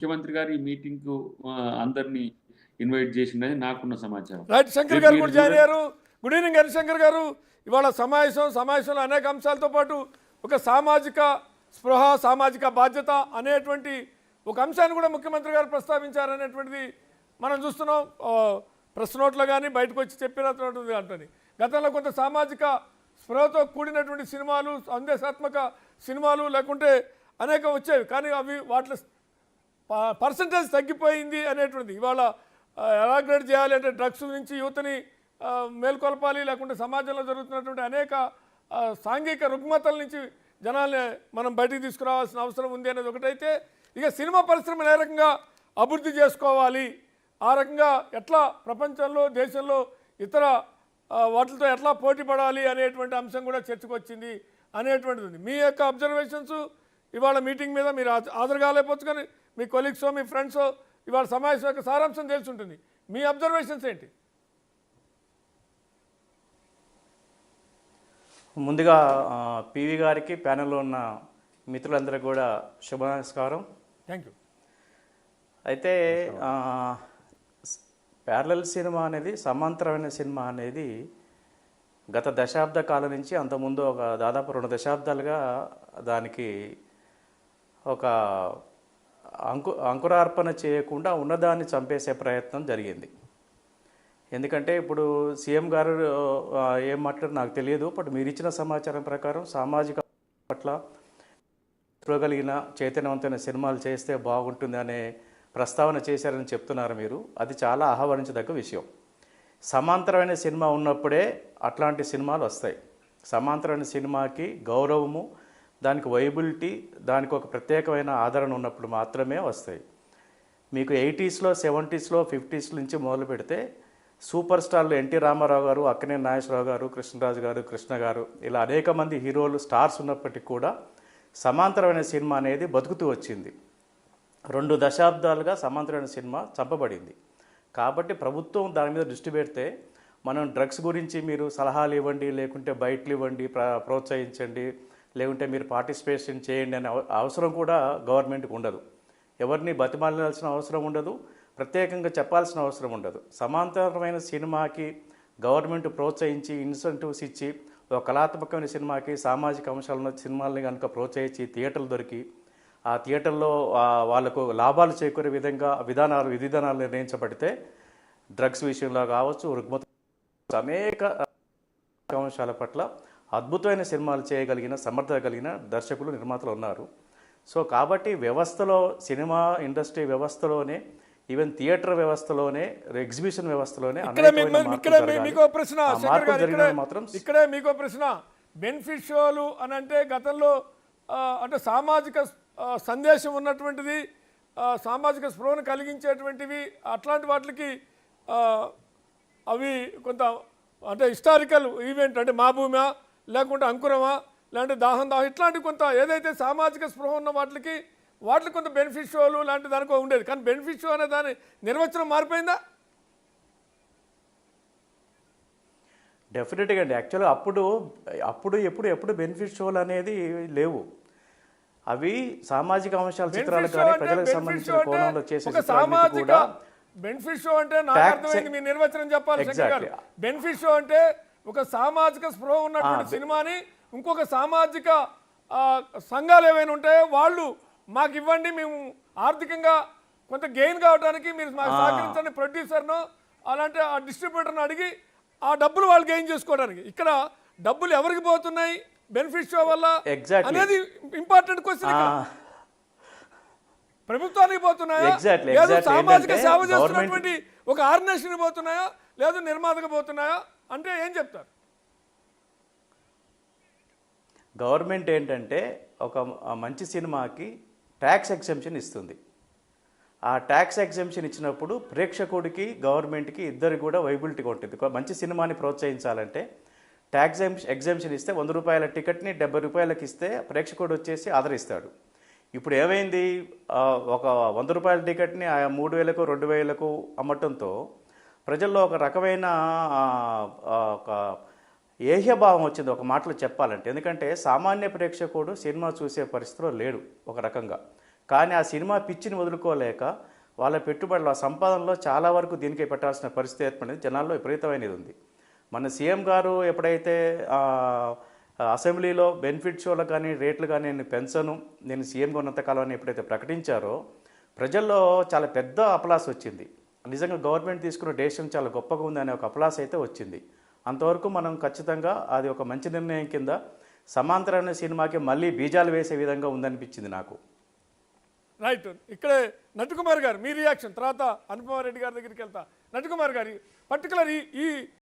ముఖ్యమంత్రి గారు ఈ మీటింగ్‌కు అందరిని ఇన్వైట్ చేసిండని నాకున్న సమాచారం. రైట్, శంకర్ రేపు గారు మీరు కూడా జాయిన్ అయ్యారు. గుడ్ ఈవినింగ్ హరిశంకర్ గారు. ఇవాళ సమావేశంలో అనేక అంశాలతో పాటు ఒక సామాజిక స్పృహ, సామాజిక బాధ్యత అనేటువంటి ఒక అంశాన్ని కూడా ముఖ్యమంత్రి గారు ప్రస్తావించారనేటువంటిది మనం చూస్తున్నాం. ప్రెస్ నోట్లో కానీ బయటకు వచ్చి చెప్పినటువంటి అంటని గతంలో కొంత సామాజిక స్పృహతో కూడినటువంటి సినిమాలు, సందేశాత్మక సినిమాలు లేకుంటే అనేక వచ్చేవి, కానీ అవి వాటి పర్సంటేజ్ తగ్గిపోయింది అనేటువంటిది. ఇవాళ ఎలాగ్రేట్ చేయాలి అంటే డ్రగ్స్ నుంచి యువతని మేల్కొల్పాలి, లేకుంటే సమాజంలో జరుగుతున్నటువంటి అనేక సాంఘిక రుగ్మతల నుంచి జనాల్ని మనం బయటికి తీసుకురావాల్సిన అవసరం ఉంది అనేది ఒకటైతే, ఇక సినిమా పరిశ్రమను ఏ రకంగా అభివృద్ధి చేసుకోవాలి, ఆ రకంగా ఎట్లా ప్రపంచంలో దేశంలో ఇతర వాటితో ఎట్లా పోటీ పడాలి అనేటువంటి అంశం కూడా చర్చకు వచ్చింది అనేటువంటిది ఉంది. మీ యొక్క అబ్జర్వేషన్స్ ఇవాళ మీటింగ్ మీద మీరు హాజరు కాలేకపోవచ్చు, కానీ మీ కొలీగ్సో మీ ఫ్రెండ్సో ఇవాళ సమావేశం యొక్క సారాంశం తెలిసి ఉంటుంది. మీ అబ్జర్వేషన్స్ ఏంటి? ముందుగా పివి గారికి, ప్యానెల్లో ఉన్న మిత్రులందరికీ కూడా శుభ నమస్కారం. Thank you. అయితే ప్యారలల్ సినిమా అనేది, సమాంతరమైన సినిమా అనేది గత దశాబ్ద కాలం నుంచి, అంతకుముందు ఒక దాదాపు 2 దశాబ్దాలుగా దానికి ఒక అంకురార్పణ చేయకుండా ఉన్నదాన్ని చంపేసే ప్రయత్నం జరిగింది. ఎందుకంటే ఇప్పుడు సీఎం గారు ఏం మాట్లాడారు నాకు తెలియదు, బట్ మీరు ఇచ్చిన సమాచారం ప్రకారం సామాజిక పట్ల చూడగలిగిన చైతన్యవంతమైన సినిమాలు చేస్తే బాగుంటుంది అనే ప్రస్తావన చేశారని చెప్తున్నారు మీరు. అది చాలా ఆహ్వానించదగ్గ విషయం. సమాంతరమైన సినిమా ఉన్నప్పుడే అట్లాంటి సినిమాలు వస్తాయి. సమాంతరమైన సినిమాకి గౌరవము, దానికి వైబిలిటీ, దానికి ఒక ప్రత్యేకమైన ఆదరణ ఉన్నప్పుడు మాత్రమే వస్తాయి. మీకు 80స్లో 70స్లో 50s నుంచి మొదలు పెడితే సూపర్ స్టార్లు ఎన్టీ రామారావు గారు, అక్కినేని నాగేశ్వరరావు గారు, కృష్ణరాజు గారు, కృష్ణ గారు, ఇలా అనేక మంది హీరోలు, స్టార్స్ ఉన్నప్పటికీ కూడా సమాంతరమైన సినిమా అనేది బతుకుతూ వచ్చింది. 2 దశాబ్దాలుగా సమాంతరమైన సినిమా చంపబడింది. కాబట్టి ప్రభుత్వం దాని మీద దృష్టి పెడితే, మనం డ్రగ్స్ గురించి మీరు సలహాలు ఇవ్వండి, లేకుంటే బయటలు ఇవ్వండి, ప్రోత్సహించండి, లేకుంటే మీరు పార్టిసిపేషన్ చేయండి అనే అవసరం కూడా గవర్నమెంట్కి ఉండదు. ఎవరిని బతిమాలాల్సిన అవసరం ఉండదు, ప్రత్యేకంగా చెప్పాల్సిన అవసరం ఉండదు. సమాంతరమైన సినిమాకి గవర్నమెంట్ ప్రోత్సహించి, ఇన్సెంటివ్స్ ఇచ్చి, ఒక కళాత్మకమైన సినిమాకి సామాజిక అంశాలను సినిమాలని కనుక ప్రోత్సహించి థియేటర్లు దొరికి, ఆ థియేటర్లో వాళ్ళకు లాభాలు చేకూరే విధంగా విధానాలు నిర్ణయించబడితే, డ్రగ్స్ విషయంలో కావచ్చు, రుగ్మత అనేక అంశాల పట్ల అద్భుతమైన సినిమాలు చేయగలిగిన సమర్థత కలిగిన దర్శకులు, నిర్మాతలు ఉన్నారు. సో కాబట్టి వ్యవస్థలో, సినిమా ఇండస్ట్రీ వ్యవస్థలోనే, ఈవెన్ థియేటర్ వ్యవస్థలోనే, ఎగ్జిబిషన్ వ్యవస్థలోనే ఇక్కడే మీకో ప్రశ్న. బెనిఫిట్ షోలు అని అంటే గతంలో అంటే సామాజిక సందేశం ఉన్నటువంటిది, సామాజిక స్పృహను కలిగించేటువంటివి, అట్లాంటి వాటికి అవి కొంత అంటే హిస్టారికల్ ఈవెంట్, అంటే మా భూమా లేకుంటే అంకురమా, లేదంటే దాహం ఇట్లాంటి కొంత ఏదైతే సామాజిక స్పృహ ఉన్న వాటికి కొంత బెనిఫిట్ షోలు లాంటి దానికో ఉండేది. కానీ బెనిఫిట్ షో అనే దాని నిర్వచనం మారిపోయిందా? డెఫినెట్గా అండి. యాక్చువల్గా ఎప్పుడు బెనిఫిట్ షోలు అనేది లేవు. అవి సామాజిక అంశాల చిత్రాలు కానీ, ప్రజలకు సంబంధించిన కోణంలో చేసే కూడా. బెనిఫిట్ షో అంటే నాకు అర్థమైంది, మీ నిర్వచనం చెప్పాలి. బెనిఫిట్ షో అంటే ఒక సామాజిక స్పృహ ఉన్నటువంటి సినిమాని ఇంకొక సామాజిక సంఘాలు ఏవైనా ఉంటాయో వాళ్ళు మాకు ఇవ్వండి, మేము ఆర్థికంగా కొంత గెయిన్ కావడానికి మీరు మాకు సహకరించండి, ప్రొడ్యూసర్ను అలాంటి ఆ డిస్ట్రిబ్యూటర్ను అడిగి ఆ డబ్బులు వాళ్ళు గెయిన్ చేసుకోవడానికి. ఇక్కడ డబ్బులు ఎవరికి పోతున్నాయి బెనిఫిట్ షో వల్ల అనేది ఇంపార్టెంట్ క్వశ్చన్. ప్రభుత్వానికి పోతున్నాయా, లేదు సామాజిక సేవ చేస్తున్నటువంటి ఒక ఆర్గనైజేషన్ పోతున్నాయా, లేదు నిర్మాతకు పోతున్నాయా అంటే ఏం చెప్తారు? గవర్నమెంట్ ఏంటంటే ఒక మంచి సినిమాకి ట్యాక్స్ ఎగ్జెంప్షన్ ఇస్తుంది. ఆ ట్యాక్స్ ఎగ్జెంప్షన్ ఇచ్చినప్పుడు ప్రేక్షకుడికి, గవర్నమెంట్కి ఇద్దరు కూడా వైబిలిటీ ఉంటుంది. మంచి సినిమాని ప్రోత్సహించాలంటే ట్యాక్స్ ఎగ్జెంప్షన్ ఇస్తే 100 రూపాయల టికెట్ని 70 రూపాయలకి ఇస్తే ప్రేక్షకుడు వచ్చేసి ఆదరిస్తాడు. ఇప్పుడు ఏమైంది, ఒక 100 రూపాయల టికెట్ని 3000కు 2000కు అమ్మటంతో ప్రజల్లో ఒక రకమైన ఒక ఏహ్యభావం వచ్చింది, ఒక మాటలో చెప్పాలంటే. ఎందుకంటే సామాన్య ప్రేక్షకుడు సినిమా చూసే పరిస్థితిలో లేడు ఒక రకంగా. కానీ ఆ సినిమా పిచ్చిని వదులుకోలేక వాళ్ళ పెట్టుబడులు ఆ సంపాదనలో చాలా వరకు దీనికే పెట్టాల్సిన పరిస్థితి ఏర్పడింది. జనాల్లో విపరీతమైనది ఉంది. మన సీఎం గారు ఎప్పుడైతే అసెంబ్లీలో బెనిఫిట్ షోలు కానీ రేట్లు కానీ నేను పెంచను, నేను సీఎంగా ఉన్నంతకాలం అని ఎప్పుడైతే ప్రకటించారో ప్రజల్లో చాలా పెద్ద అపలాస్ వచ్చింది. నిజంగా గవర్నమెంట్ తీసుకున్న డెసిషన్ చాలా గొప్పగా ఉంది అనే ఒక అపలాస్ అయితే వచ్చింది. అంతవరకు మనం ఖచ్చితంగా అది ఒక మంచి నిర్ణయం కింద సమాంతరమైన సినిమాకి మళ్ళీ బీజాలు వేసే విధంగా ఉందనిపించింది నాకు. రైట్. ఇక్కడే నటుకుమార్ గారు మీ రియాక్షన్, తర్వాత అనుపమ రెడ్డి గారి దగ్గరికి వెళ్తా. నటుకుమార్ గారి పర్టికులర్ ఈ